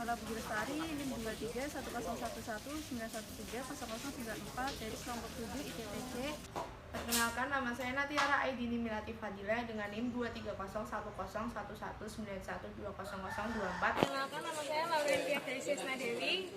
Nala Budi Lestari, NIM 23101191130094 dari kelompok 7 ITPC. Perkenalkan, nama saya Natiara Aidini Milati Fadila dengan NIM 2301011191200024. Perkenalkan, nama saya Laurentia Feliciasna Dewi,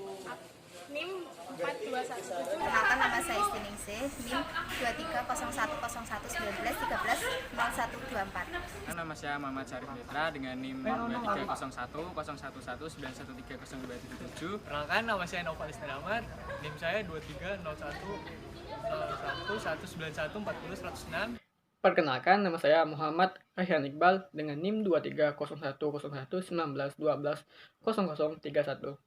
NIM 4217. Perkenalkan, nama saya Istiningsih, NIM 23010111130124. Nama saya Muhammad Syarif Mitra dengan NIM 23010111130277. Perkenalkan, nama saya Novalis Neramat, NIM saya 23011191400106. Perkenalkan, nama saya Muhammad Rayhan Iqbal dengan NIM 23010119120031.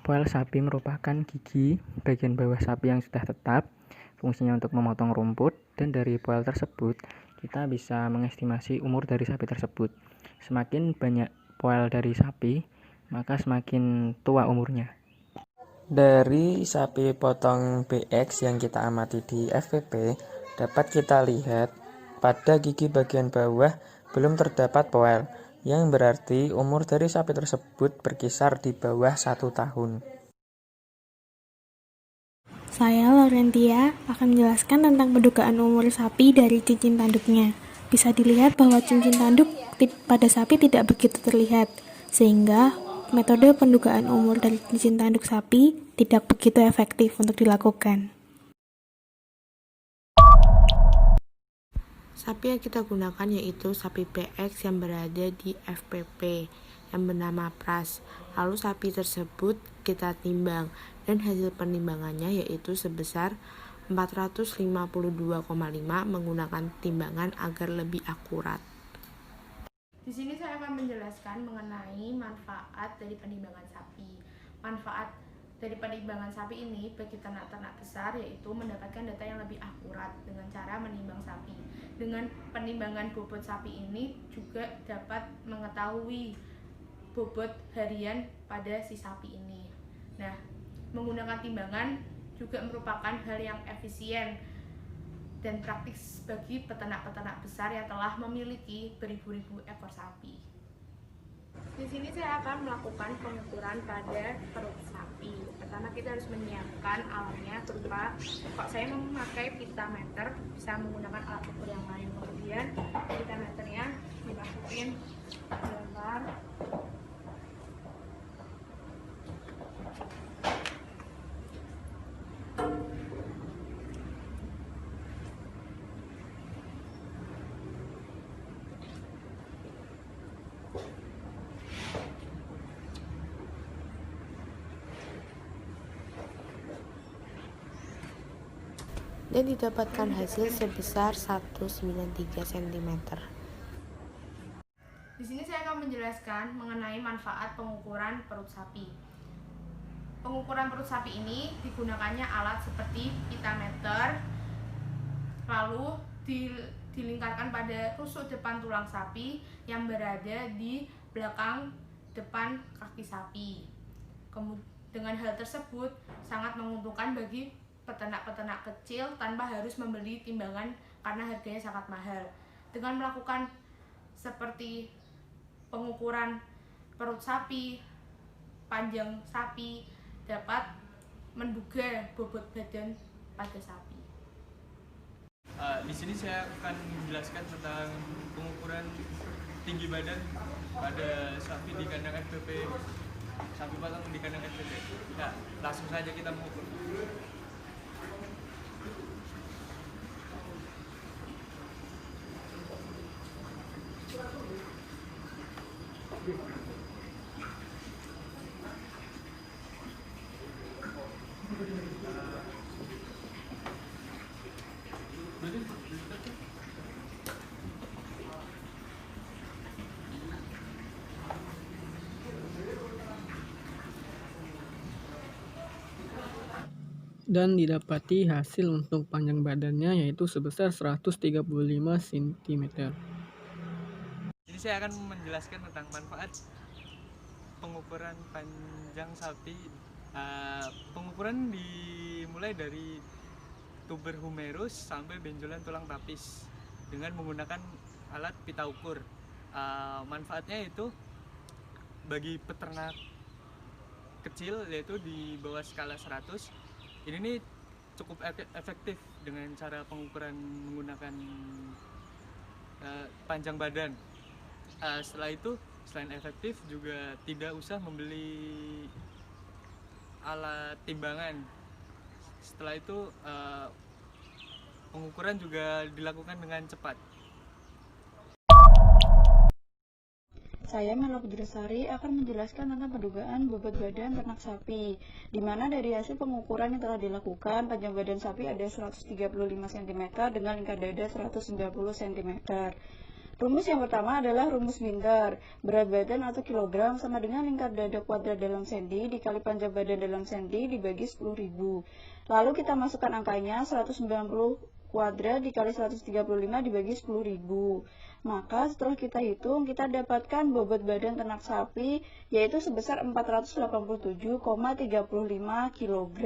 Poel sapi merupakan gigi bagian bawah sapi yang sudah tetap, fungsinya untuk memotong rumput, dan dari poel tersebut kita bisa mengestimasi umur dari sapi tersebut. Semakin banyak poel dari sapi, maka semakin tua umurnya. Dari sapi potong BX yang kita amati di FPP, dapat kita lihat pada gigi bagian bawah belum terdapat poel, yang berarti umur dari sapi tersebut berkisar di bawah 1 tahun. Saya Laurentia akan menjelaskan tentang pendugaan umur sapi dari cincin tanduknya. Bisa dilihat bahwa cincin tanduk pada sapi tidak begitu terlihat, sehingga metode pendugaan umur dari cincin tanduk sapi tidak begitu efektif untuk dilakukan. Sapi yang kita gunakan yaitu sapi PX yang berada di FPP yang bernama Pras. Lalu sapi tersebut kita timbang dan hasil penimbangannya yaitu sebesar 452,5 menggunakan timbangan agar lebih akurat. Di sini saya akan menjelaskan mengenai manfaat dari penimbangan sapi. Manfaat dari penimbangan sapi ini bagi ternak-ternak besar yaitu mendapatkan data yang lebih akurat dengan cara menimbang sapi. Dengan penimbangan bobot sapi ini juga dapat mengetahui bobot harian pada si sapi ini. Nah, menggunakan timbangan juga merupakan hal yang efisien dan praktis bagi peternak-peternak besar yang telah memiliki beribu-ribu ekor sapi. Di sini saya akan melakukan pengukuran pada perut sapi. Pertama kita harus menyiapkan alatnya berupa, kalau saya memakai pita meter, bisa menggunakan alat ukur yang lain. Kemudian pita meternya dimasukin gambar. Dan didapatkan hasil sebesar 193 cm. Di sini saya akan menjelaskan mengenai manfaat pengukuran perut sapi. Pengukuran perut sapi ini digunakannya alat seperti pita meter, lalu dilingkarkan pada rusuk depan tulang sapi yang berada di belakang depan kaki sapi. Dengan hal tersebut sangat menguntungkan bagi peternak-peternak kecil tanpa harus membeli timbangan karena harganya sangat mahal. Dengan melakukan seperti pengukuran perut sapi, panjang sapi, dapat menduga bobot badan pada sapi. Di sini saya akan menjelaskan tentang pengukuran tinggi badan pada sapi di kandang FPP, sapi potong di kandang FPP. Nah, langsung saja kita mengukur. Dan didapati hasil untuk panjang badannya yaitu sebesar 135 cm. Ini saya akan menjelaskan tentang manfaat pengukuran panjang sapi. Pengukuran dimulai dari tuber humerus sampai benjolan tulang tapis dengan menggunakan alat pita ukur. Manfaatnya itu bagi peternak kecil, yaitu di bawah skala 100, ini nih cukup efektif dengan cara pengukuran menggunakan panjang badan. Setelah itu, selain efektif, juga tidak usah membeli alat timbangan. Setelah itu pengukuran juga dilakukan dengan cepat. Saya Mela Pudrasari akan menjelaskan tentang pendugaan bobot badan ternak sapi, di mana dari hasil pengukuran yang telah dilakukan, panjang badan sapi ada 135 cm dengan lingkar dada 190 cm. Rumus yang pertama adalah rumus Winter, berat badan atau kilogram sama dengan lingkar dada kuadrat dalam sendi dikali panjang badan dalam sendi dibagi 10.000. Lalu kita masukkan angkanya 190 kuadrat dikali 135 dibagi 10.000. Maka setelah kita hitung, kita dapatkan bobot badan ternak sapi yaitu sebesar 487,35 kg.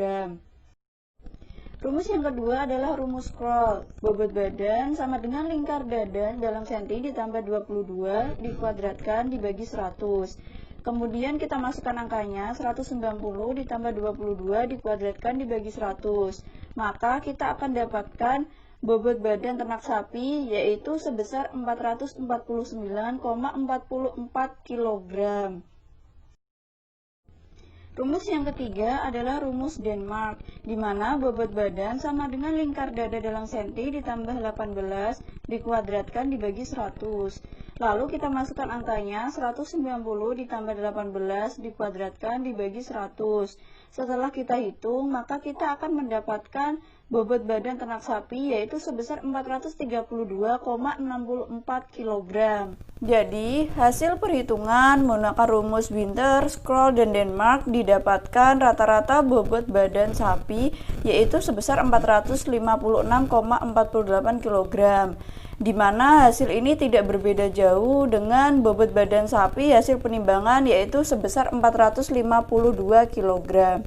Rumus yang kedua adalah rumus scroll. Bobot badan sama dengan lingkar dada dalam senti ditambah 22 dikuadratkan dibagi 100. Kemudian kita masukkan angkanya 190 ditambah 22 dikuadratkan dibagi 100. Maka kita akan dapatkan bobot badan ternak sapi yaitu sebesar 449,44 kg. Rumus yang ketiga adalah rumus Denmark, di mana bobot badan sama dengan lingkar dada dalam senti ditambah 18 dikuadratkan dibagi 100. Lalu kita masukkan angkanya 190 ditambah 18 dikuadratkan dibagi 100. Setelah kita hitung, maka kita akan mendapatkan bobot badan ternak sapi yaitu sebesar 432,64 kg. Jadi, hasil perhitungan menggunakan rumus Winter, Scroll, dan Denmark didapatkan rata-rata bobot badan sapi yaitu sebesar 456,48 kg. Di mana hasil ini tidak berbeda jauh dengan bobot badan sapi hasil penimbangan yaitu sebesar 452 kg.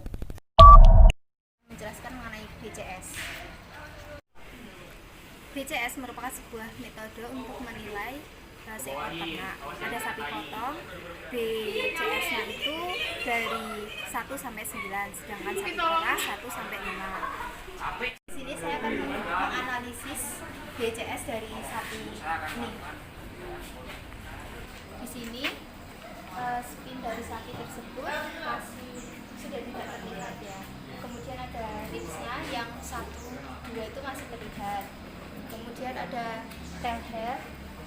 Menjelaskan mengenai BCS. BCS merupakan sebuah metode untuk menilai seekor ternak. Ada sapi potong, BCS-nya itu dari 1 sampai 9, sedangkan sapi perah 1 sampai 5. Di sini saya akan menganalisis BCS dari sapi ini. Di sini spin dari sapi tersebut masih sudah tidak terlihat ya. Kemudian ada ribsnya yang 1, 2 itu masih terlihat. Kemudian ada tail hair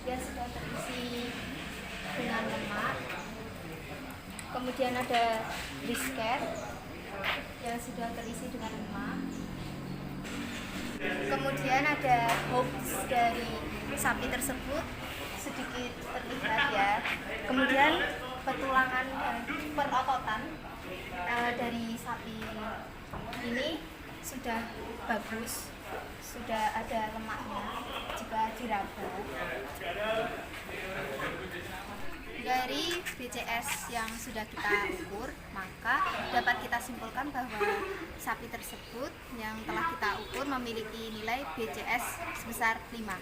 yang sudah terisi dengan lemak. Kemudian ada brisket yang sudah terisi dengan lemak. Kemudian ada hooves dari sapi tersebut sedikit terlihat ya. Kemudian petulangan dan perototan dari sapi ini sudah bagus, sudah ada lemaknya jika diraba. Dari BCS yang sudah kita ukur, maka dapat kita simpulkan bahwa sapi tersebut yang telah kita ukur memiliki nilai BCS sebesar 5.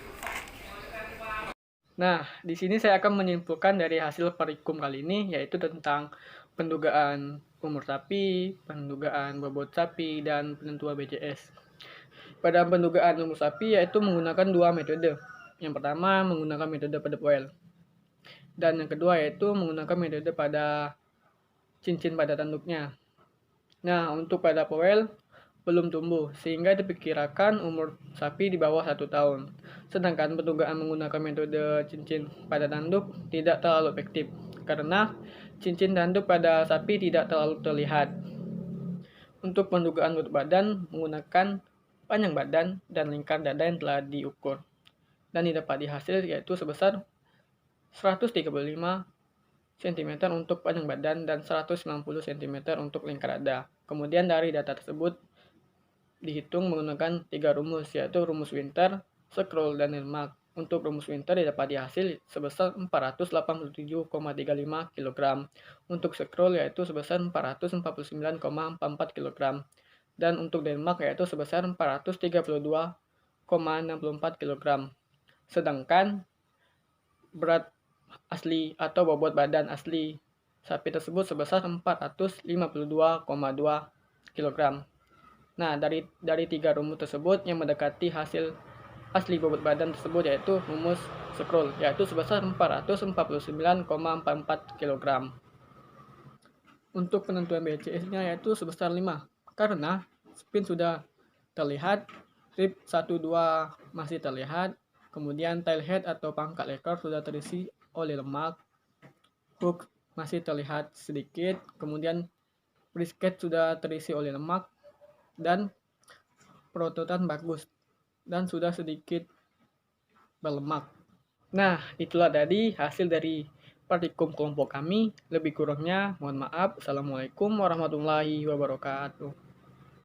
Nah, di sini saya akan menyimpulkan dari hasil perikum kali ini, yaitu tentang pendugaan umur sapi, pendugaan bobot sapi, dan penentuan BCS. Pada pendugaan umur sapi yaitu menggunakan dua metode. Yang pertama menggunakan metode pada poel. Dan yang kedua yaitu menggunakan metode pada cincin pada tanduknya. Nah, untuk pada poel belum tumbuh, sehingga diperkirakan umur sapi di bawah 1 tahun. Sedangkan pendugaan menggunakan metode cincin pada tanduk tidak terlalu efektif, karena cincin tanduk pada sapi tidak terlalu terlihat. Untuk pendugaan berat badan menggunakan panjang badan dan lingkar dada yang telah diukur. Dan didapat di hasil yaitu sebesar 135 cm untuk panjang badan dan 190 cm untuk lingkar dada. Kemudian dari data tersebut dihitung menggunakan 3 rumus, yaitu rumus Winter, Scroll, dan Denmark. Untuk rumus Winter didapat di hasil sebesar 487,35 kg. Untuk Scroll yaitu sebesar 449,44 kg. Dan untuk Denmark yaitu sebesar 432,64 kg. Sedangkan berat asli atau bobot badan asli sapi tersebut sebesar 452,2 kg. Nah, dari 3 rumus tersebut yang mendekati hasil asli bobot badan tersebut yaitu rumus scroll, yaitu sebesar 449,44 kg. Untuk penentuan BCS-nya yaitu sebesar 5, karena spin sudah terlihat, rib 1-2 masih terlihat, kemudian tail head atau pangkat ekor sudah terisi oleh lemak, hook masih terlihat sedikit, kemudian brisket sudah terisi oleh lemak, dan perototan bagus dan sudah sedikit berlemak. Nah, itulah tadi hasil dari praktikum kelompok kami. Lebih kurangnya mohon maaf. Assalamualaikum warahmatullahi wabarakatuh.